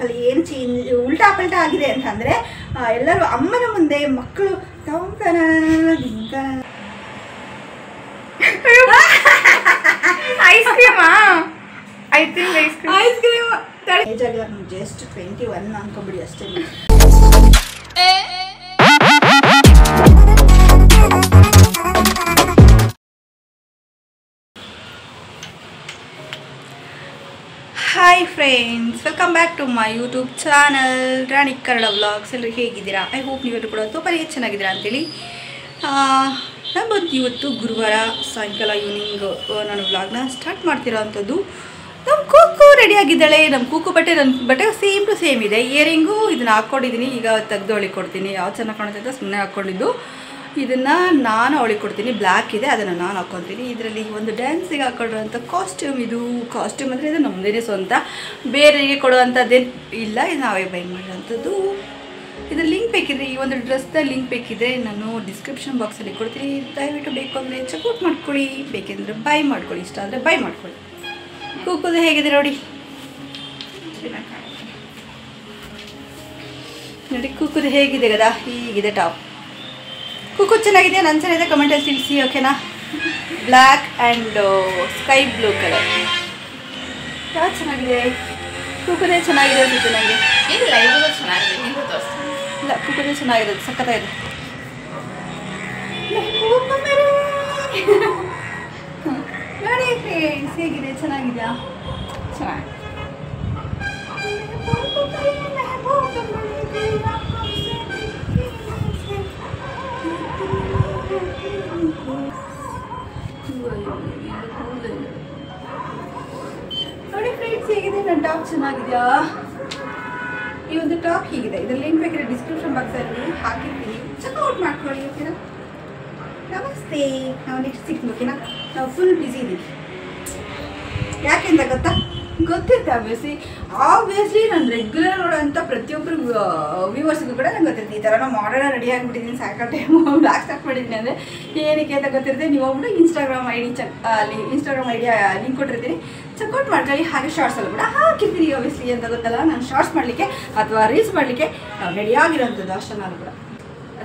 ಲೈಫಲ್ಲಿ ಏನು ಚೇಂಜ್ ಉಲ್ಟಾ ಪಲ್ಟಾ ಆಗಿದೆ ಅಂತಂದರೆ ಎಲ್ಲರೂ ಅಮ್ಮನ ಮುಂದೆ ಮಕ್ಕಳು ಐಸ್ ಕ್ರೀಮಾ I think ice cream age ಆಗಿಲ್ಲ ಜಸ್ಟ್ 21 ಅನ್ಕೊಂಬಿಡಿ ಅಷ್ಟೇ. Hi friends, welcome back to my YouTube channel Rani Kannada vlogs. ಎಲ್ಲರೂ ಹೇಗಿದ್ದೀರಾ? ಐ ಹೋಪ್ ನೀವೆಲ್ಲರೂ ಕೂಡ ತುಂಬ ಚೆನ್ನಾಗಿದ್ದೀರಾ ಅಂತೇಳಿ. ನಾನು ಬಂದು ಇವತ್ತು ಗುರುವಾರ ಸಾಯಂಕಾಲ ಈವ್ನಿಂಗ್ ನಾನು ವ್ಲಾಗ್ನ ಸ್ಟಾರ್ಟ್ ಮಾಡ್ತಿರೋ ಅಂಥದ್ದು. ನಮ್ಮ ಕೂಕು ರೆಡಿ ಆಗಿದ್ದಾಳೆ. ನಮ್ಮ ಕೂಕು ಬಟ್ಟೆ ನನ್ನ ಬಟ್ಟೆ ಸೇಮ್ ಟು ಸೇಮ್ ಇದೆ. ಇಯರಿಂಗು ಇದನ್ನು ಹಾಕ್ಕೊಂಡಿದ್ದೀನಿ, ಈಗ ತೆಗೆದು ಅವಳಿಗೆ ಕೊಡ್ತೀನಿ. ಯಾವ ಚೆನ್ನಾಗಿ ಕಾಣುತ್ತೆ ಅಂತ ಸುಮ್ಮನೆ ಹಾಕ್ಕೊಂಡಿದ್ದು. ಇದನ್ನು ನಾನು ಅವಳಿಗೆ ಕೊಡ್ತೀನಿ, ಬ್ಲ್ಯಾಕ್ ಇದೆ, ಅದನ್ನು ನಾನು ಹಾಕ್ಕೊತೀನಿ. ಇದರಲ್ಲಿ ಒಂದು ಡ್ಯಾನ್ಸಿಗೆ ಹಾಕೊಂಡಿರೋಂಥ ಕಾಸ್ಟ್ಯೂಮ್. ಇದು ಕಾಸ್ಟ್ಯೂಮ್ ಅಂದರೆ ಇದು ನಮ್ಮದೇ ಸ್ವಂತ, ಬೇರೆಗೆ ಕೊಡುವಂಥದ್ದೇನು ಇಲ್ಲ, ಇದು ನಾವೇ ಬೈ ಮಾಡಿರೋಂಥದ್ದು. ಇದರ ಲಿಂಕ್ ಬೇಕಿದ್ರೆ, ಈ ಒಂದು ಡ್ರೆಸ್ದ ಲಿಂಕ್ ಬೇಕಿದ್ರೆ ನಾನು ಡಿಸ್ಕ್ರಿಪ್ಷನ್ ಬಾಕ್ಸಲ್ಲಿ ಕೊಡ್ತೀನಿ. ದಯವಿಟ್ಟು ಬೇಕು ಅಂದರೆ ಚೆಕ್ಔಟ್ ಮಾಡ್ಕೊಳ್ಳಿ, ಬೇಕೆಂದರೆ ಬೈ ಮಾಡ್ಕೊಳ್ಳಿ, ಇಷ್ಟ ಆದರೆ ಬೈ ಮಾಡ್ಕೊಳ್ಳಿ. ಕೂಕೋದು ಹೇಗಿದೆ ನೋಡಿ ನೋಡಿ, ಕೂಕೋದು ಹೇಗಿದೆ ಗದಾ? ಹೀಗಿದೆ ಟಾಪ್. ಕೂಕು ಚೆನ್ನಾಗಿದೆ, ನನ್ನ ಚೆನ್ನಾಗಿದೆ, ಕಮೆಂಟಲ್ಲಿ ತಿಳಿಸಿ, ಓಕೆನಾ? Black and sky blue colour ಯಾವ್ದು ಚೆನ್ನಾಗಿದೆ? ಕೂಕುದೇ ಚೆನ್ನಾಗಿದೆ ಅನ್ಸುತ್ತೆ ನನಗೆ. ಇಲ್ಲ, ಇದು ಚೆನ್ನಾಗಿದೆ, ಇದು ತೋರಿಸ್ತೀನಿ. ಇಲ್ಲ, ಕೂಕುದೇ ಚೆನ್ನಾಗಿರೋದು, ಸಕ್ಕತ್ತಾಗಿದೆ. ನೋಡಿ ಫ್ರೆಂಡ್ಸ್, ಹೇಗಿದೆ? ಚೆನ್ನಾಗಿದೆಯಾ? ಚೆನ್ನಾಗಿ. ನೋಡಿ ಫ್ರೆಂಡ್ಸ್, ಹೇಗಿದೆ ನನ್ನ ಟಾಪ್? ಚೆನ್ನಾಗಿದೆಯಾ? ಈ ಒಂದು ಟಾಪ್ ಹೀಗಿದೆ. ಇದ್ರ ಲಿಂಕ್ ಬೇಕಿದ್ರೆ ಡಿಸ್ಕ್ರಿಪ್ಷನ್ ಬಾಕ್ಸಲ್ಲಿ ಹಾಕಿರ್ತೀನಿ, ಚೆಕ್ಔಟ್ ಮಾಡ್ಕೊಳ್ಳಿ, ಓಕೆನಾ? ನಮಸ್ತೆ, ನಾವು ನೆಕ್ಸ್ಟ್ ಸಿಗ್ತೀವಿ, ಓಕೆನಾ? ನಾವು ಫುಲ್ ಬ್ಯುಸಿ ಇದ್ದೀವಿ. ಯಾಕೆಂತ ಗೊತ್ತಿರುತ್ತೆ ಆಬ್ವಿಯಸ್ಲಿ ನಾನು ರೆಗ್ಯುಲರ್ ನೋಡೋಂಥ ಪ್ರತಿಯೊಬ್ಬರು ವ್ಯೂವರ್ಸ್ಗೂ ಕೂಡ ನಂಗೆ ಗೊತ್ತಿರುತ್ತೆ. ಈ ಥರ ನಾವು ಮಾಡರ್ನ ರೆಡಿ ಆಗಿಬಿಟ್ಟಿದ್ದೀನಿ, ಸಾಯಂಕಾಲ ಟೈಮು ಬ್ಲಾಗ್ ಸ್ಟಾರ್ಟ್ ಮಾಡಿದ್ದೀನಿ ಅಂದರೆ ಏನಕ್ಕೆ ಅಂತ ಗೊತ್ತಿರುತ್ತೆ. ನೀವು ಹೋಗ್ಬಿಟ್ಟು ಇನ್ಸ್ಟಾಗ್ರಾಮ್ ಐಡಿ ಲಿಂಕ್ ಕೊಟ್ಟಿರ್ತೀನಿ, ಚೆಕ್ಔಟ್ ಮಾಡ್ಕೊಳ್ಳಿ. ಹಾಗೆ ಶಾರ್ಟ್ಸಲ್ಲಿ ಕೂಡ ಹಾಕಿರ್ತೀನಿ ಆಬ್ವಿಯಸ್ಲಿ, ಅಂತ ಗೊತ್ತಲ್ಲ. ನಾನು ಶಾರ್ಟ್ಸ್ ಮಾಡಲಿಕ್ಕೆ ಅಥವಾ ರೀಲ್ಸ್ ಮಾಡಲಿಕ್ಕೆ ನಾವು ರೆಡಿಯಾಗಿರೋಂಥದ್ದು ಅಷ್ಟೇ. ನಾನು ಕೂಡ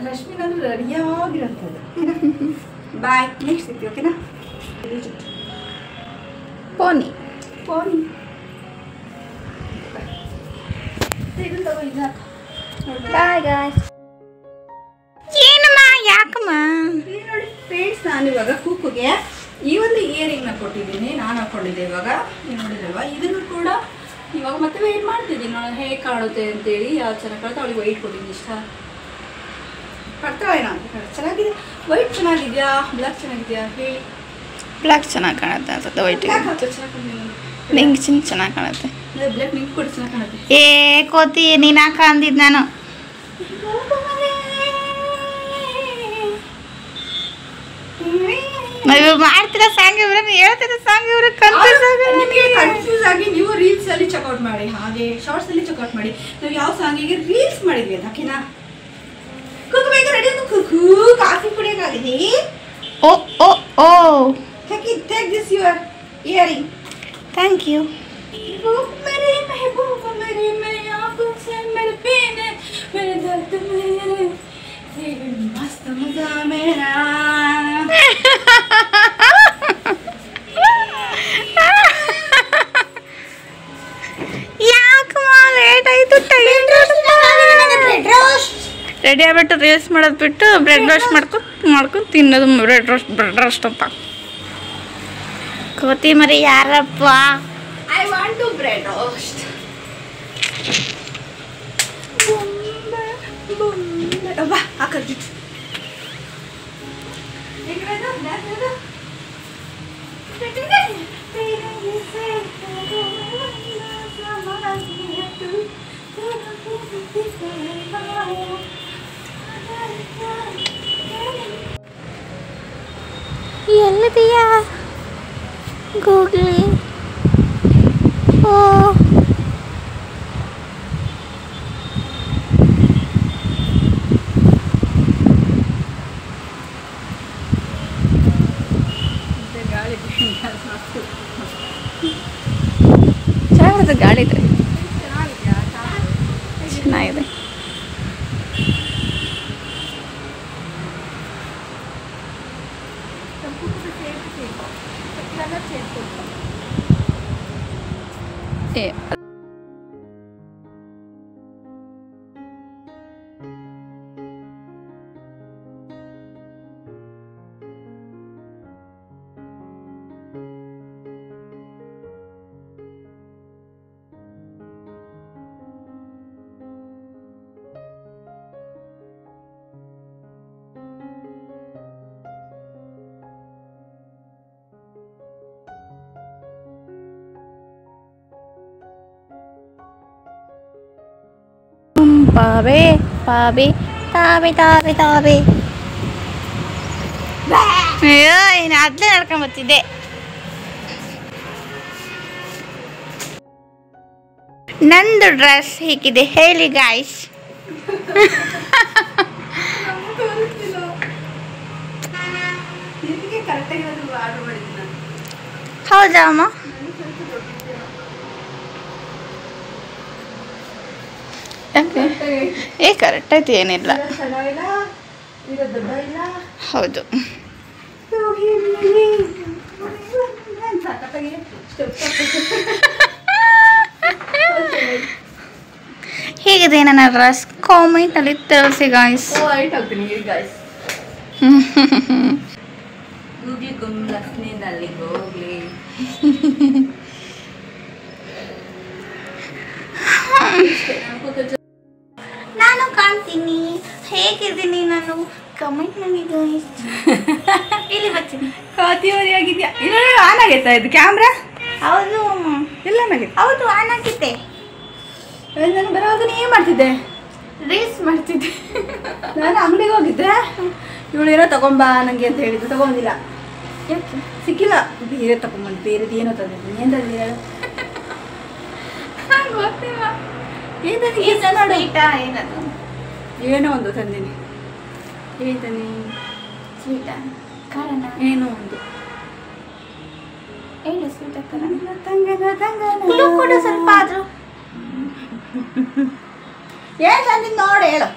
ರಶ್ಮಿ ನಾನು ರೆಡಿಯಾಗಿರೋಂಥದ್ದು. ಬಾಯ್, ನೆಕ್ಸ್ಟ್ ಸಿಗ್ತೀವಿ, ಓಕೆನಾ? ಪೋನಿ ಪೋನಿ ಬಾಯ್ ಗಾಯ್ಸ್. ಏನಮ್ಮ ಯಾಕಮ್ಮ? ನೋಡಿ ಫ್ರೆಂಡ್ಸ್, ನಾನಿವಾಗ ಕೂಕುಗೆ ಈ ಒಂದು ಇಯರಿಂಗ್ನ ಕೊಟ್ಟಿದ್ದೀನಿ, ನಾನು ಹಾಕ್ಕೊಂಡಿದ್ದೆ. ಇವಾಗ ನೀವು ನೋಡಿದ್ರಲ್ವ, ಇದನ್ನು ಕೂಡ ಇವಾಗ ಮತ್ತೆ ವೆಯ್ಟ್ ಮಾಡ್ತಿದ್ದೀನಿ ನಾನು ಹೇಗೆ ಕಾಣುತ್ತೆ ಅಂತೇಳಿ. ಯಾವ ಚೆನ್ನಾಗಿ ಕಾಣುತ್ತೆ ಅವಳಿಗೆ ವೈಟ್ ಕೊಟ್ಟಿದ್ದೀನಿ. ಇಷ್ಟ ಪಡ್ತಾಳೇನೋ ಅಂತ. ಚೆನ್ನಾಗಿದೆ. ವೈಟ್ ಚೆನ್ನಾಗಿದೆಯಾ, ಬ್ಲ್ಯಾಕ್ ಚೆನ್ನಾಗಿದೆಯಾ ಹೇಳಿ? ಬ್ಲ್ಯಾಕ್ ಚೆನ್ನಾಗಿ ಕಾಣುತ್ತೆ ಅನ್ಸುತ್ತೆ, ವೈಟ್ ನಿಂಗೆ ಚೆನ್ನಾಗಿ ಕಾಣುತ್ತೆ. ಬ್ಲ್ಯಾಕ್ ನಿಂಗೆ ಕೂಡ ಚೆನ್ನಾಗಿ ಕಾಣುತ್ತೆ. ಏ ಕೋತಿ, ನೀನು ಹಾಕ ಅಂದಿದ್ದು ನಾನು. ನಾವು ಮಾಡ್ತಿರೋ ಸಾಂಗ್ ಇವ್ರೆ, ಹೇಳ್ತಿರೋ ಸಾಂಗ್ ಇವ್ರೆ ಕನ್ಫ್ಯೂಸ್ ಆಗಿ ನೀವು ರೀಲ್ಸ್ ಅಲ್ಲಿ ಚೆಕ್ಔಟ್ ಮಾಡಿ, ಹಾಗೆ ಶಾರ್ಟ್ಸ್ ಅಲ್ಲಿ ಚೆಕ್ಔಟ್ ಮಾಡಿ. ನಾವು ಯಾವ ಸಾಂಗಿಗೆ ರೀಲ್ಸ್ ಮಾಡಿದ್ವಿ ಅಂತ, ಓಕೆನಾ? ಕುಕ್ಕು ಬೇಗ ರೆಡಿ. ಕುಕ್ಕು ಕಾಫಿ ಕುಡಿಯೋಕ್ಕಾಗಿದೆ. Oh oh oh, take this your earring. Thank you. मेरे महबूब मेरे मैं आंखों से मेरे पीने मेरे दर्द मेरे मस्त मजा मेरा. ಯಾಕಮ್ಮ ಲೇಟ್ ಆಯಿತು? ಟೈಮ್ ರೆಡಿ ಆಗ್ಬಿಟ್ಟು ರೀಲ್ಸ್ ಮಾಡೋದು ಬಿಟ್ಟು ಬ್ರೆಡ್ ರೋಸ್ಟ್ ಮಾಡ್ಕೊಂಡು ತಿನ್ನೋದು. ಬ್ರೆಡ್ ರೋಸ್ಟ್ ಅಂತ ಕೋತಿ ಮರಿ ಯಾರಪ್ಪ? I want to bread roast. Ba, akar jut. Ekada da. ಎಲ್ಲಿದೆಯಾ ಗೂಗ್ಲಿ? ಓ ಪಾವೆ ಪಾವೆ ತಾವೆ ತಾವೆ ತಾವೆ. ಅಯ್ಯೋ ಇನ್ನು ಅದನ್ನೇ ನಡ್ಕೊಂಬತ್ತಿದ್ದೆ. ನಂದು ಡ್ರೆಸ್ ಹೀಗಿದೆ ಹೇಳಿ ಗಾಯ್ಸ್. ಹೌದಾ ಅಮ್ಮ? ಏ ಕರೆಕ್ಟ್ ಆಯ್ತು, ಏನಿಲ್ಲ. ಹೌದು. ಹೇಗಿದೆ ನನ್ನ ಡ್ರೆಸ್ ಕಾಮೆಂಟಲ್ಲಿ ತಿಳಿಸಿ ಗಾಯ್ಸ್. ನಾನು ಕಾಣ್ತೀನಿ, ಹೇಗಿದ್ದೀನಿ ನಾನು ಕಮೆಂಟ್ ಮಾಡಿ ಗಾಯ್ಸ್. ಇಲ್ಲಿ ಬರ್ತೀನಿ. ಕಾತಿವರಿಯಾಗಿದ್ಯಾ? ಆನ್ ಆಗೈತಾ ಇದು ಕ್ಯಾಮ್ರಾ? ಹೌದು ಎಲ್ಲ ಆಗಿದೆ. ಹೌದು ಆನ್ ಆಗಿದ್ದೆ. ನಾನು ಬರೋವಾಗ ಏನು ಮಾಡ್ತಿದ್ದೆ? ರೀಲ್ಸ್ ಮಾಡ್ತಿದ್ದೆ. ನಾನು ಅಂಗಡಿಗೆ ಹೋಗಿದ್ದೆ, ಇವಳು ಏನೋ ತಗೊಂಬಾ ನನಗೆ ಅಂತ ಹೇಳಿದ್ದು, ತಗೊಂಡಿಲ್ಲ. ಯಾಕೆ ಸಿಕ್ಕಿಲ್ಲ. ಬೇರೆ ತಗೊಂಬಂದು ಬೇರೆದು ಏನೋ ತಂದಿದ್ದೀನಿ. ಏನು ತಂದಿದ್ದೀನಿ ಹೇಳು? ಗೊತ್ತಿಲ್ಲ. ಏನದು? ಏನೋ ಒಂದು ತಂದೀನಿ. ಏನು ತಂದೀನಿ? ಸ್ವೀಟಾ ಕಾರಣ ಏನೋ ಒಂದು ಹೇಳು. ಸ್ವೀಟ ಕಾರಣ ಕೊಡು ಸ್ವಲ್ಪ ಆದರೂ. ಏನು ತಂದಿದ್ದು ನೋಡಿ ಹೇಳು.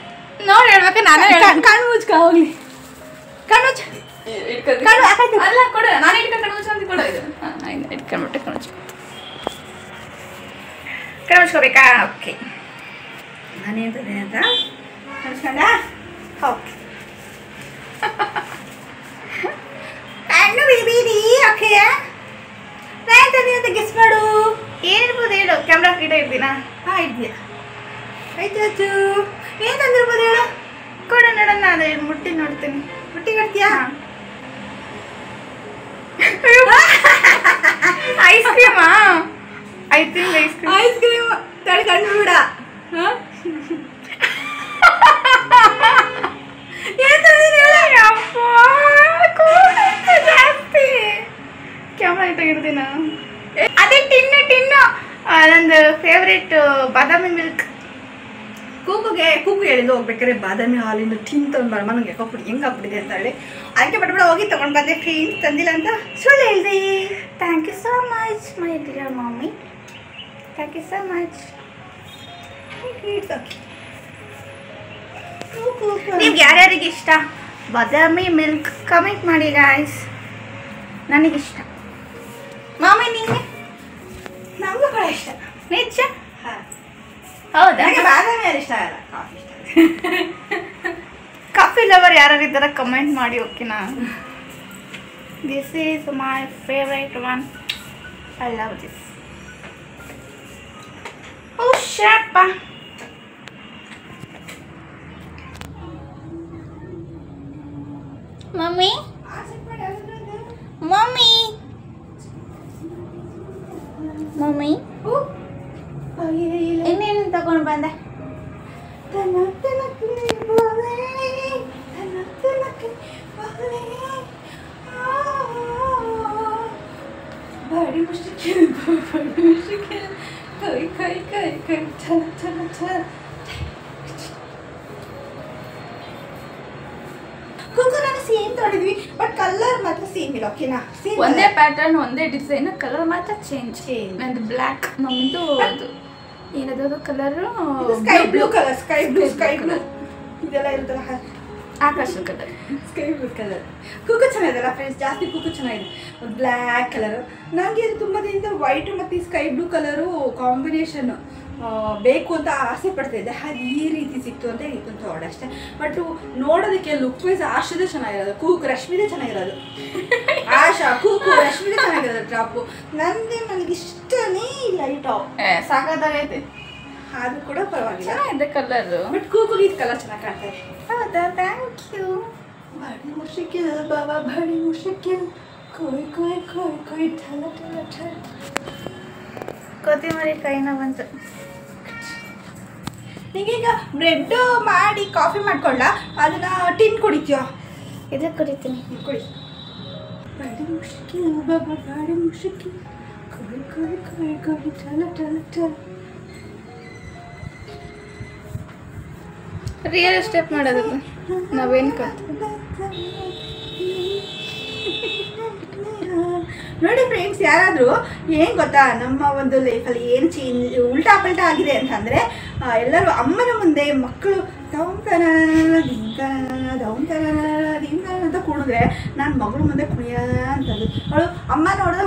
ನೋಡಿ ಹೇಳ್ಬೇಕು. ನಾನು ಕಣ್ಣು ಮುಚ್ಕ ಹೋಗ್ಲಿ. ಕಣ್ಣು ಮುಚ್ಚ. ಅಲ್ಲ ಕೊಡು, ನಾನು ಇಟ್ಕೊಂಡು ಕಣ್ಣು ಮುಚ್ಚು ಅಂತ ಕೊಡು. ಇದು ಇಟ್ಕೊಂಡ್ಬಿಟ್ಟು ಕಣ್ಣು ಮುಚ್ಚು. ಕಣ್ಣು ಮುಚ್ಕೋಬೇಕಾ? ಓಕೆ. ನಾನೇನು ತಂದೀನಿ ಅಂತ ಕಳ್ಸ್ಕೊಂಡ? ಓಕೆ. ಕಣ್ಣು ಬಿಡಿ. ಓಕೆ. ನಾನು ತಂದೀನಿ ಅಂತ ಗೆಸ್ ಮಾಡು. ಏನಿರ್ಬೋದು ಹೇಳು. ಕ್ಯಾಮ್ರಾ ಗಿಡ ಇರ್ತೀನಾ? ಹಾಂ ಇದೆಯಾ? ಆಯ್ತು. ಏನು ತಂದಿರ್ಬೋದು ಹೇಳು? ಕೊಡು ನೋಡೋಣ. ಅದೇ ಮುಟ್ಟಿ ನೋಡ್ತೀನಿ. ಮುಟ್ಟಿ ಕಟ್ತೀಯಾ? ಐಸ್ ಕ್ರೀಮಾ? I think ice cream. Ice cream ತಳಿ ಕಣ್ಣು ಬಿಡ. ಏನು ತಂದಿನಿ ಹೇಳು? ಜಾಸ್ತಿ ಕ್ಯಾಮ್ರಾ ಇಟ್ಟಾಗಿರ್ತೀನ. ಅದೇ ಟಿನ್ನು ನಂದು ಫೇವ್ರೇಟ್ ಬಾದಾಮಿ ಮಿಲ್ಕ್. ಕೂಗು ಹೇಳಿದ್ದು ಹೋಗ್ಬೇಕಾದ್ರೆ ಬಾದಾಮಿ ಹಾಲಿಂದ ಟಿನ್ ತೊಗೊಂಡ್ಬಾರ ನನಗೆ ಯಾಕೋಬಿಟ್ಟು ಹೆಂಗೆ ಆಗ್ಬಿಟ್ಟಿದೆ ಅಂತ ಹೇಳಿ ಅದಕ್ಕೆ ಪಟ್ಬಿಡ ಹೋಗಿ ತೊಗೊಂಡು ಬಂದೆ. ಫ್ರೀನ್ಸ್ ತಂದಿಲ್ಲ ಅಂತ ಸುಳ್ಳು ಹೇಳಿದೆ. Thank you so much my dear mummy. Thank you so much. ನಿಮ್ಗೆ ಯಾರ್ಯಾರಿಗೆ ಇಷ್ಟ ಬಾದಾಮಿ ಮಿಲ್ಕ್ ಕಮೆಂಟ್ ಮಾಡಿ ಗಾಯ್ಸ್. ನನಗಿಷ್ಟ. ಮಮ್ಮಿ ನಿಂಗೆ? ನಮಗೂ ಕೂಡ ಇಷ್ಟ. ನಿಜ? ಹಾಂ ಹೌದಾ? ನನಗೆ ಬಾದಾಮಿ ಯಾರು ಇಷ್ಟ ಆಗಲ್ಲ, ಕಾಫಿ ಇಷ್ಟ. ಕಾಫಿ ಲವರ್ ಯಾರು ಇದ್ದಾರೆ ಕಮೆಂಟ್ ಮಾಡಿ. ಓಕೆನಾ? This is my favourite one. I love this. ಓ ಶಪ್ಪ. ಮಮ್ಮಿ ಮಮ್ಮಿ ಮಮ್ಮಿ ಇನ್ನೇನು ತಗೊಂಡು ಬಂದೆ? बड़ी मुश्किल कोई कोई कोई कोई चल चल चल ಕೂಕುನಲ್ಲಿ ಸೇಮ್ ತೊಗೊಂಡಿದ್ವಿ ಬಟ್ ಕಲರ್ ಮಾತ್ರ ಸೇಮ್ ಇಲ್ಲ. ಓಕೆನಾ? ಸೇಮ್ ಒಂದೇ ಪ್ಯಾಟರ್ನ್ ಒಂದೇ ಡಿಸೈನ್, ಕಲರ್ ಮಾತ್ರ ಚೇಂಜ್. ನಂದು ಬ್ಲ್ಯಾಕ್, ನಮ್ಮದು ಅದು ಏನದು colour sky blue colour. Sky blue ಇದೆಲ್ಲ ಇರುತ್ತಲ್ಲ, ಆಕಾಶ colour. Sky blue colour Kuku ಚೆನ್ನಾಗಿದೆಲ್ಲ friends. ಜಾಸ್ತಿ ಕೂಕು ಚೆನ್ನಾಗಿದೆ. ಒಂದು ಬ್ಲ್ಯಾಕ್ ಕಲರು. ನನಗೆ ಇದು ತುಂಬ ದಿನದಿಂದ ವೈಟು ಮತ್ತು ಸ್ಕೈ ಬ್ಲೂ ಕಲರು ಕಾಂಬಿನೇಷನ್ ಬೇಕು ಅಂತ ಆಸೆ ಪಡ್ತಾಯಿದ್ದೆ. ಅದು ಈ ರೀತಿ ಸಿಕ್ತು ಅಂತ ಇತ್ತು ಅಂತ ಹೊಡೆ ಅಷ್ಟೇ. ಬಟ್ ನೋಡೋದಕ್ಕೆ ಲುಕ್ ವೈಸ್ ಆಶದೇ ಚೆನ್ನಾಗಿರೋದು, ಕೂಕು ರಶ್ಮಿದೇ ಚೆನ್ನಾಗಿರೋದು. ಆಶಾ ಕೂಕು ರಶ್ಮಿದೇ ಚೆನ್ನಾಗಿರೋದು ಟಾಪು. ನನಗೆ ಇಷ್ಟನೇ ಇಲ್ಲ ಈ ಟಾಪ್. ಸಾಕಾಗೈತೆ. ಅದು ಕೂಡ ಪರವಾಗಿಲ್ಲ, ಚೆನ್ನಾಗಿದೆ ಕಲರು. ಬಟ್ ಕೂಕು ಈ ಕಲರ್ ಚೆನ್ನಾಗಿ ಕಾಣ್ತಾ ಇದೆ. ಹೌದಾ? Thank you. ಬಡಿ ಮುಶ್ಕಿಲ್ ಬಾಬಾ ಬಡಿ ಮುಶ್ಕಿಲ್ ಕೊಯ್ ಕೊಯ್ ಕೊಯ್ ಕೊಯ್ ಠಲ ಠಲ ಠಲ. ಕೊತ್ತಿಮರಿ ಕೈನ ಬಂತು. ನಿಂಗೀಗ ಬ್ರೆಡ್ ಮಾಡಿ ಕಾಫಿ ಮಾಡ್ಕೊಳ್ಳ ಅದನ್ನು ಟಿನ್ ಕುಡಿತೀಯೋ? ಇದಕ್ಕೆ ಕುಡಿತೀನಿ. ಕುಡಿ. ಗಾಡಿ ಮುಷಿಕಿ ಬಾಬಾ ಗಾಡಿ ಮುಷಿಕಿ ಗಾಡಿ ಗಾಡಿ ಗಾಡಿ ಗಾಡಿ ಚಲ ಚಲ ಚಲ. ರಿಯಲ್ ಸ್ಟೆಪ್ ಮಾಡೋದಕ್ಕೆ ನಾವೇನು ಕಲ್ತು ನೋಡಿ ಫ್ರೆಂಡ್ಸ್, ಯಾರಾದರೂ ಏನು ಗೊತ್ತಾ, ನಮ್ಮ ಒಂದು ಲೈಫಲ್ಲಿ ಏನು ಚೇಂಜ್ ಉಲ್ಟಾ ಪಲ್ಟಾ ಆಗಿದೆ ಅಂತಂದರೆ ಎಲ್ಲರೂ ಅಮ್ಮನ ಮುಂದೆ ಮಕ್ಕಳು ದೌಂತನ ಅಂತ ಕುಣಿದ್ರೆ ನಾನು ಮಗಳ ಮುಂದೆ ಕುಣಿಯ ಅಂತಂದು ಅವಳು ಅಮ್ಮ ನೋಡಿದ್ರೆ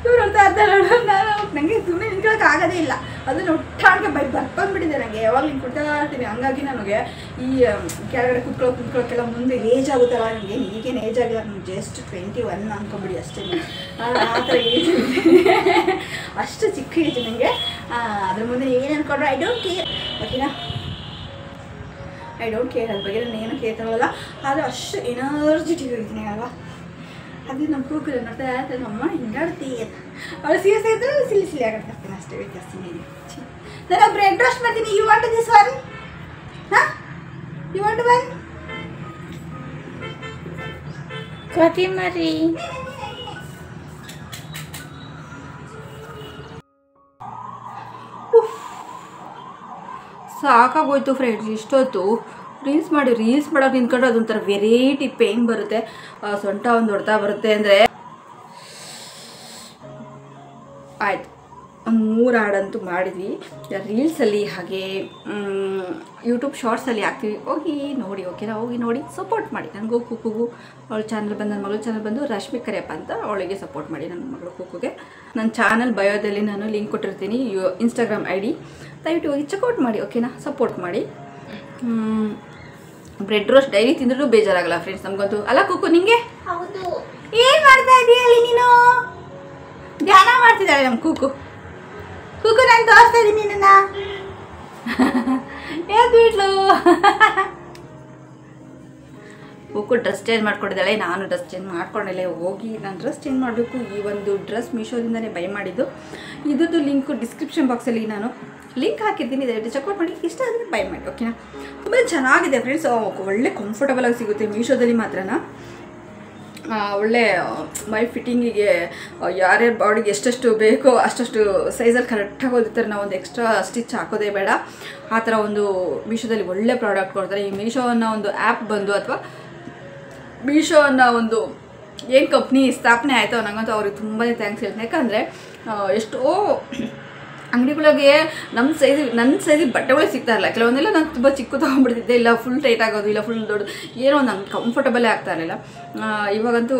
ಇವ್ರು ನೋಡ್ತಾ ಇರ್ತಾರೆ. ನಾನು ನನಗೆ ಸುಮ್ಮನೆ ನಿಂತ್ಕೊಳ್ಳೋಕ್ಕಾಗೋದೇ ಇಲ್ಲ. ಅದನ್ನು ಒಟ್ಟಾಡ್ಗೆ ಬರ್ಕೊಂಡ್ಬಿಟ್ಟಿದೆ ನನಗೆ. ಯಾವಾಗ ಹಿಂಗೆ ಕುಡ್ತಾ ಇರ್ತೀನಿ. ಹಂಗಾಗಿ ನನಗೆ ಈ ಕೆಳಗಡೆ ಕುತ್ಕೊಳ್ಳೋಕ್ಕೆಲ್ಲ ಮುಂದೆ ಏಜ್ ಆಗುತ್ತಲ್ಲ. ನನಗೆ ಈಗೇನು ಏಜ್ ಆಗಿಲ್ಲ, ನನಗೆ ಜಸ್ಟ್ 21 ಅಂದ್ಕೊಂಬಿಡಿ ಅಷ್ಟೇ. ಆ ಥರ ಏಜ್ ಅಷ್ಟು ಚಿಕ್ಕ ಏಜ್ ನನಗೆ. ಅದ್ರ ಮುಂದೆ ಏನು ಅಂದ್ಕೊಂಡ್ರೆ ಐ ಡೋಂಟ್ ಕೇರ್, ಓಕೆನಾ? I don't care. ಅದ್ರ ಬಗ್ಗೆ ನಾನು ಏನು ಕೇರ್ ತಗೊಳ್ಳಲ್ಲ. ಆದರೆ ಅಷ್ಟು ಎನರ್ಜಿಟಿಕ್ ಆಗಿದ್ದೀನಿ ಅಲ್ವಾ? ಅದು ನಮ್ಮ ಕೂಕಲ್ಲಿ ನೋಡ್ತಾ ಇರ್ತಾರೆ, ನಮ್ಮ ಹಿಂಗಾಡ್ತಿ ಅಂತ. ಅವಳು ಸೀರಿಯಸ್ ಆಗಿದ್ರೆ ಸಿಲಿ ಆಗಿರ್ತೀನಿ ಅಷ್ಟೇ, ವ್ಯತ್ಯಾಸ ಏನಿದೆ. ನಾನು ಬ್ರೆಡ್ ರೋಸ್ಟ್ ಮಾಡ್ತೀನಿ. You want this one? ಹಾಂ, ಯು ವಾಂಟ್ ಒನ್? ಕೊತ್ತಿಮರಿ. ಸಾಕಾಗೋಯ್ತು ಫ್ರೆಂಡ್ಸ್ ಇಷ್ಟೊತ್ತು. ರೀಲ್ಸ್ ಮಾಡೋದು ನಿಂತ್ಕೊಂಡ್ರೆ ಅದೊಂಥರ ವೆರೈಟಿ ಪೇಯ್ನ್ ಬರುತ್ತೆ, ಸೊಂಟ ಒಂದು ಹೊಡ್ತಾ ಬರುತ್ತೆ. ಅಂದರೆ ಆಯ್ತು, ಒಂದು 3 ಹಾಡಂತೂ ಮಾಡಿದ್ವಿ ರೀಲ್ಸಲ್ಲಿ, ಹಾಗೆ ಯೂಟ್ಯೂಬ್ ಶಾರ್ಟ್ಸಲ್ಲಿ ಹಾಕ್ತೀವಿ. ಹೋಗಿ ನೋಡಿ, ಓಕೆನಾ? ಹೋಗಿ ನೋಡಿ ಸಪೋರ್ಟ್ ಮಾಡಿ. ನನಗೂ ಕುಕ್ಕುಗೂ ಅವಳ ಚಾನಲ್ ಬಂದು, ನನ್ನ ಮಗಳ ಚಾನಲ್ ಬಂದು ರಶ್ಮಿ ಕರಿಯಪ್ಪ ಅಂತ, ಅವಳಿಗೆ ಸಪೋರ್ಟ್ ಮಾಡಿ. ನನ್ನ ಮಗಳು ಕುಕ್ಕುಗೆ ನನ್ನ ಚಾನಲ್ ಬಯೋದಲ್ಲಿ ನಾನು ಲಿಂಕ್ ಕೊಟ್ಟಿರ್ತೀನಿ, ಇನ್ಸ್ಟಾಗ್ರಾಮ್ ID. ದಯವಿಟ್ಟು ಹೋಗಿ ಚೆಕ್ಔಟ್ ಮಾಡಿ, ಓಕೆನಾ? ಸಪೋರ್ಟ್ ಮಾಡಿ. ಬ್ರೆಡ್ ರೋಸ್ಟ್ ಡೈಲಿ ತಿಂದ್ರೂ ಬೇಜಾರಾಗಲ್ಲ ಫ್ರೆಂಡ್ಸ್ ನಮಗಂತೂ, ಅಲ್ಲ ಕುಕ್ಕು? ನಿಂಗೆ ಹೌದು. ಏನು ಮಾಡ್ತಾ ಇದೀಯ ಅಲ್ಲಿ ನೀನು? ಧ್ಯಾನ ಮಾಡ್ತಿದ್ದಾಳೆ ನಮ್ಮ ಕುಕ್ಕು. ನಾನು ತೋರಿಸ್ತಾ ಇದ್ದೀನಿ ನನ್ನ. ಯಾವ್ದು ಬಿಡ್ಲು ಕುಕ್ಕು ಡ್ರೆಸ್ ಚೇಂಜ್ ಮಾಡ್ಕೊಂಡಿದ್ದಾಳೆ. ನಾನು ಡ್ರೆಸ್ ಚೇಂಜ್ ಮಾಡ್ಕೊಂಡಿಲ್ಲ. ಹೋಗಿ ನಾನು ಡ್ರೆಸ್ ಚೇಂಜ್ ಮಾಡಬೇಕು. ಈ ಒಂದು ಡ್ರೆಸ್ ಮೀಶೋದಿಂದನೇ ಬೈ ಮಾಡಿದ್ದು. ಇದ್ರದ್ದು ಲಿಂಕು ಡಿಸ್ಕ್ರಿಪ್ಷನ್ ಬಾಕ್ಸಲ್ಲಿ ನಾನು ಲಿಂಕ್ ಹಾಕಿದ್ದೀನಿ, ದಯವಿಟ್ಟು ಚೆಕ್ಔಟ್ ಮಾಡಿ. ಇಷ್ಟ ಆದರೆ ಬೈ ಮಾಡಿ, ಓಕೆನಾ? ತುಂಬ ಚೆನ್ನಾಗಿದೆ ಫ್ರೆಂಡ್ಸ್. ಒಳ್ಳೆ ಕಂಫರ್ಟಬಲ್ ಆಗಿ ಸಿಗುತ್ತೆ ಮೀಶೋದಲ್ಲಿ ಮಾತ್ರನಾ. ಒಳ್ಳೆ ಮೈ ಫಿಟ್ಟಿಂಗಿಗೆ ಯಾರ್ಯಾರ ಬಾಡಿಗೆ ಎಷ್ಟೆಷ್ಟು ಬೇಕೋ ಅಷ್ಟಷ್ಟು ಸೈಜಲ್ಲಿ ಕರೆಕ್ಟಾಗಿ ಹೊಲಿತಾರೆ. ನಾವು ಒಂದು ಎಕ್ಸ್ಟ್ರಾ ಸ್ಟಿಚ್ ಹಾಕೋದೇ ಬೇಡ. ಆ ಥರ ಒಂದು ಮೀಶೋದಲ್ಲಿ ಒಳ್ಳೆ ಪ್ರಾಡಕ್ಟ್ ಕೊಡ್ತಾರೆ. ಈ ಮೀಶೋ ಅನ್ನೋ ಒಂದು ಆ್ಯಪ್ ಬಂದು, ಅಥವಾ ಮೀಶೋ ಅನ್ನೋ ಒಂದು ಏನು ಕಂಪ್ನಿ ಸ್ಥಾಪನೆ ಆಯಿತು, ನನಗಂತೂ ಅವ್ರಿಗೆ ತುಂಬಾ ಥ್ಯಾಂಕ್ಸ್ ಹೇಳ್ತೀನಿ. ಯಾಕಂದರೆ ಎಷ್ಟೋ ಅಂಗಡಿಗಳಿಗೆ ನನ್ನ ಸೈಜಿಗೆ ಬಟ್ಟೆಗಳೇ ಸಿಗ್ತಾ ಇರಲ್ಲ. ಕೆಲವೊಂದೆಲ್ಲ ನಾನು ತುಂಬ ಚಿಕ್ಕ ತೊಗೊಂಡ್ಬಿಡ್ತಿದ್ದೆ, ಇಲ್ಲ ಫುಲ್ ಟೈಟ್ ಆಗೋದು, ಇಲ್ಲ ಫುಲ್ ದೊಡ್ಡ, ಏನೋ ನಂಗೆ ಕಂಫರ್ಟಬಲೇ ಆಗ್ತಾ ಇರಲಿಲ್ಲ. ಇವಾಗಂತೂ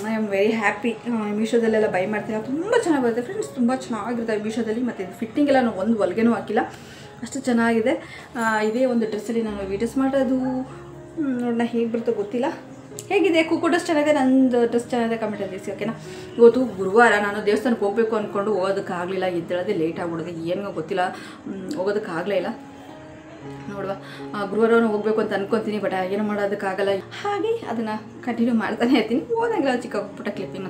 ಐ ಆಮ್ ವೆರಿ ಹ್ಯಾಪಿ. ಮೀಶೋದಲ್ಲೆಲ್ಲ ಬೈ ಮಾಡ್ತೀನಿ, ತುಂಬ ಚೆನ್ನಾಗಿ ಬರುತ್ತೆ ಫ್ರೆಂಡ್ಸ್. ತುಂಬ ಚೆನ್ನಾಗಿರುತ್ತೆ ಮೀಶೋದಲ್ಲಿ. ಮತ್ತು ಇದು ಫಿಟ್ಟಿಂಗ್ ಎಲ್ಲ ನಾನು ಒಂದು ಹೊಲಿಗೆನೂ ಹಾಕಿಲ್ಲ, ಅಷ್ಟು ಚೆನ್ನಾಗಿದೆ. ಇದೇ ಒಂದು ಡ್ರೆಸ್ಸಲ್ಲಿ ನಾನು ವೀಡಿಯೋಸ್ ಮಾಡೋದು. ನೋಡೋಣ ಹೇಗೆ ಬರುತ್ತೋ ಗೊತ್ತಿಲ್ಲ. ಹೇಗಿದೆ ಕುಕ್ಕು ಡ್ರೆಸ್ ಚೆನ್ನಾಗಿದೆ, ನಂದು ಡ್ರೆಸ್ ಚೆನ್ನಾಗಿದೆ, ಕಮೆಂಟಲ್ಲಿ ತಿಳಿಸಿ, ಓಕೆನಾ? ಇವತ್ತು ಗುರುವಾರ, ನಾನು ದೇವಸ್ಥಾನಕ್ಕೆ ಹೋಗಬೇಕು ಅಂದ್ಕೊಂಡು ಹೋಗೋದಕ್ಕಾಗಲಿಲ್ಲ. ಎದ್ದೇಳೋದೇ ಲೇಟ್ ಆಗ್ಬಿಡೋದು, ಏನೋ ಗೊತ್ತಿಲ್ಲ, ಹೋಗೋದಕ್ಕಾಗಲೇ ಇಲ್ಲ. ನೋಡುವ, ಗುರುವಾರನೂ ಹೋಗಬೇಕು ಅಂತ ಅನ್ಕೊತೀನಿ, ಬಟ್ ಏನೋ ಮಾಡೋದಕ್ಕಾಗಲ್ಲ. ಹಾಗೆ ಅದನ್ನು ಕಂಟಿನ್ಯೂ ಮಾಡ್ತಾನೆ ಇರ್ತೀನಿ. ಹೋದಾಗೆಲ್ಲ ಚಿಕ್ಕ ಪುಟ್ಟ ಕ್ಲಿಪ್ಪಿಂಗ್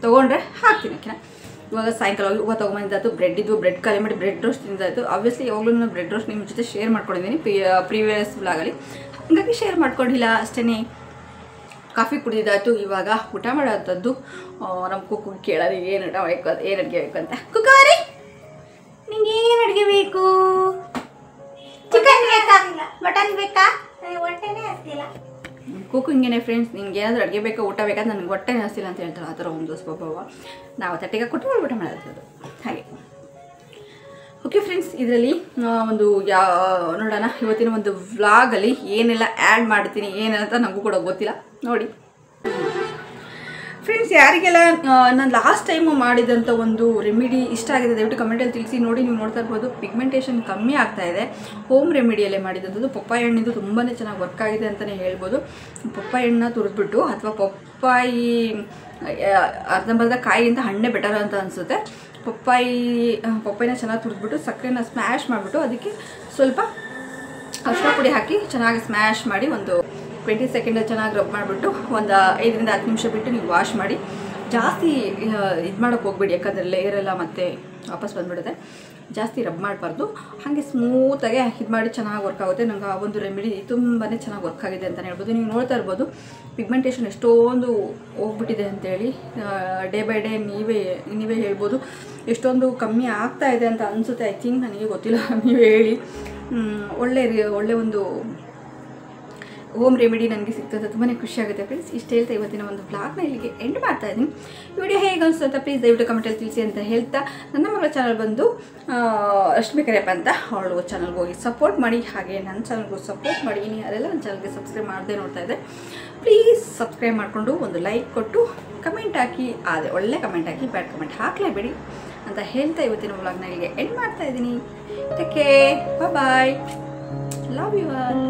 ತೊಗೊಂಡ್ರೆ ಹಾಕ್ತೀನಿ, ಓಕೆನಾ? ಇವಾಗ ಸಾಯಂಕಾಲ ಹೋಗಿ ಹೂವು ತೊಗೊಂಬಂದಿದ್ದಾಯ್ತು. ಬ್ರೆಡ್ ಖಾಲಿ ಮಾಡಿ ಬ್ರೆಡ್ ರೋಸ್ಟ್ ತಿಂದಾಯಿತು. ಆಬ್ವಿಯಸ್ಲಿ ಯಾವಾಗಲೂ ನಾನು ಬ್ರೆಡ್ ರೋಸ್ಟ್ ನಿಮ್ಮ ಜೊತೆ ಶೇರ್ ಮಾಡ್ಕೊಂಡಿದ್ದೀನಿ ಪ್ರೀವಿಯಸ್ ವ್ಲಾಗಲ್ಲಿ, ಹಾಗಾಗಿ ಶೇರ್ ಮಾಡ್ಕೊಂಡಿಲ್ಲ ಅಷ್ಟೇ. ಕಾಫಿ ಕುಡಿದಾಯ್ತು. ಇವಾಗ ಊಟ ಮಾಡೋಂಥದ್ದು. ನಮ್ಮ ಕುಕ್ಕು ಕೇಳೋದು ಏನು ಊಟ ಬೇಕು, ಏನು ಅಡುಗೆ ಬೇಕು ಅಂತ. ಕುಕ್ಕವರಿ, ನಿಂಗೆ ಏನು ಅಡುಗೆ ಬೇಕು? ಚಿಕನ್ ಬೇಕಾ, ಮಟನ್ ಬೇಕಾ? ಹೊಟ್ಟೆನೇ ಹಸ್ತಿಲ್ಲ. ಕುಕ್ಕು ಹಿಂಗೇನೆ ಫ್ರೆಂಡ್ಸ್, ನಿಂಗೆ ಏನಾದರೂ ಅಡುಗೆ ಬೇಕಾ, ಊಟ ಬೇಕಾ, ನನಗೆ ಹೊಟ್ಟೆನೇ ಹಸ್ತಿಲ್ಲ ಅಂತ ಹೇಳ್ತಾರೆ. ಆ ಥರ ಒಂದು ಸ್ವಭಾವ. ನಾವು ತಟ್ಟೆಗೆ ಕೊಟ್ಟು ಊಟ ಮಾಡೋದು ಹಾಗೆ. ಓಕೆ ಫ್ರೆಂಡ್ಸ್, ಇದರಲ್ಲಿ ಒಂದು ನೋಡೋಣ ಇವತ್ತಿನ ಒಂದು ವ್ಲಾಗಲ್ಲಿ ಏನೆಲ್ಲ ಆ್ಯಡ್ ಮಾಡ್ತೀನಿ ಏನಂತ ನನಗೂ ಕೂಡ ಗೊತ್ತಿಲ್ಲ, ನೋಡಿ ಫ್ರೆಂಡ್ಸ್. ಯಾರಿಗೆಲ್ಲ ನಾನು ಲಾಸ್ಟ್ ಟೈಮು ಮಾಡಿದಂಥ ಒಂದು ರೆಮಿಡಿ ಇಷ್ಟ ಆಗಿದೆ ದಯವಿಟ್ಟು ಕಮೆಂಟಲ್ಲಿ ತಿಳಿಸಿ. ನೋಡಿ, ನೀವು ನೋಡ್ತಾ ಇರ್ಬೋದು ಪಿಗ್ಮೆಂಟೇಷನ್ ಕಮ್ಮಿ ಆಗ್ತಾಯಿದೆ. ಹೋಮ್ ರೆಮಿಡಿಯಲ್ಲೇ ಮಾಡಿದಂಥದ್ದು. ಪಪ್ಪಾಯಿ ಹಣ್ಣಿಂದು ತುಂಬಾ ಚೆನ್ನಾಗಿ ವರ್ಕ್ ಆಗಿದೆ ಅಂತಲೇ ಹೇಳ್ಬೋದು. ಪಪ್ಪಾಯಿ ಹಣ್ಣನ್ನ ತುರಿದ್ಬಿಟ್ಟು, ಅಥವಾ ಪಪ್ಪಾಯಿ ಅರ್ಧಂಬರ್ಧ ಕಾಯಿಗಿಂತ ಹಣ್ಣೇ ಬೆಟರ್ ಅಂತ ಅನಿಸುತ್ತೆ. ಪಪ್ಪಾಯಿನ ಚೆನ್ನಾಗಿ ತುರಿದ್ಬಿಟ್ಟು, ಸಕ್ಕರೆನ ಸ್ಮ್ಯಾಶ್ ಮಾಡಿಬಿಟ್ಟು, ಅದಕ್ಕೆ ಸ್ವಲ್ಪ ಅರಿಶಿನ ಪುಡಿ ಹಾಕಿ ಚೆನ್ನಾಗಿ ಸ್ಮ್ಯಾಶ್ ಮಾಡಿ ಒಂದು 20 ಸೆಕೆಂಡ್ ಚೆನ್ನಾಗಿ ರಬ್ ಮಾಡಿಬಿಟ್ಟು ಒಂದು 5 ರಿಂದ 10 ನಿಮಿಷ ಬಿಟ್ಟು ನೀವು ವಾಶ್ ಮಾಡಿ. ಜಾಸ್ತಿ ಇದು ಮಾಡೋಕ್ಕೆ ಹೋಗ್ಬೇಡಿ, ಯಾಕಂದರೆ ಲೇಯರೆಲ್ಲ ಮತ್ತೆ ವಾಪಸ್ ಬಂದುಬಿಡುತ್ತೆ. ಜಾಸ್ತಿ ರಬ್ ಮಾಡಬಾರ್ದು, ಹಾಗೆ ಸ್ಮೂತಾಗೆ ಇದು ಮಾಡಿ ಚೆನ್ನಾಗಿ ವರ್ಕ್ ಆಗುತ್ತೆ. ನಂಗೆ ಆ ಒಂದು ರೆಮಿಡಿ ತುಂಬಾ ಚೆನ್ನಾಗಿ ವರ್ಕ್ ಆಗಿದೆ ಅಂತಲೇ ಹೇಳ್ಬೋದು. ನೀವು ನೋಡ್ತಾ ಇರ್ಬೋದು ಪಿಗ್ಮೆಂಟೇಷನ್ ಎಷ್ಟೊಂದು ಹೋಗ್ಬಿಟ್ಟಿದೆ ಅಂತೇಳಿ. ಡೇ ಬೈ ಡೇ ನೀವೇ ಹೇಳ್ಬೋದು ಎಷ್ಟೊಂದು ಕಮ್ಮಿ ಆಗ್ತಾ ಇದೆ ಅಂತ ಅನಿಸುತ್ತೆ. ಐ ಥಿಂಕ್ ನನಗೆ ಗೊತ್ತಿಲ್ಲ, ನೀವೇ ಹೇಳಿ. ಒಳ್ಳೆ ಒಂದು ಹೋಮ್ ರೆಮಿಡಿ ನನಗೆ ಸಿಗ್ತದೆ, ತುಂಬಾ ಖುಷಿಯಾಗುತ್ತೆ ಫ್ರೆಂಡ್ಸ್. ಇಷ್ಟು ಹೇಳ್ತಾ ಇವತ್ತಿನ ಒಂದು ಬ್ಲಾಗ್ನ ಇಲ್ಲಿಗೆ ಎಂಡ್ ಮಾಡ್ತಾ ಇದ್ದೀನಿ. ಈ ವಿಡಿಯೋ ಹೇಗೆ ಅನಿಸ್ತು ಅಂತ ಪ್ಲೀಸ್ ದಯವಿಟ್ಟು ಕಮೆಂಟಲ್ಲಿ ತಿಳಿಸಿ ಅಂತ ಹೇಳ್ತಾ, ನನ್ನ ಮಗಳ ಚಾನಲ್ ಬಂದು ರಶ್ಮಿ ಕರಿಯಪ್ಪ ಅಂತ, ಅವಳು ಚಾನಲ್ಗೆ ಹೋಗಿ ಸಪೋರ್ಟ್ ಮಾಡಿ. ಹಾಗೆ ನನ್ನ ಚಾನಲ್ಗೂ ಸಪೋರ್ಟ್ ಮಾಡಿ. ಇನ್ನು ಅದೆಲ್ಲ ನನ್ನ ಚಾನಲ್ಗೆ ಸಬ್ಸ್ಕ್ರೈಬ್ ಮಾಡದೆ ನೋಡ್ತಾ ಇದೆ, ಪ್ಲೀಸ್ ಸಬ್ಸ್ಕ್ರೈಬ್ ಮಾಡಿಕೊಂಡು ಒಂದು ಲೈಕ್ ಕೊಟ್ಟು ಕಮೆಂಟ್ ಹಾಕಿ. ಅದೇ ಒಳ್ಳೆ ಕಮೆಂಟ್ ಹಾಕಿ, ಬ್ಯಾಡ್ ಕಮೆಂಟ್ ಹಾಕಲೇಬೇಡಿ ಅಂತ ಹೇಳ್ತಾ ಇವತ್ತಿನ ವ್ಲಾಗ್ನ ಇಲ್ಲಿಗೆ ಎಂಡ್ ಮಾಡ್ತಾ ಇದ್ದೀನಿ. Take care, bye, love you all.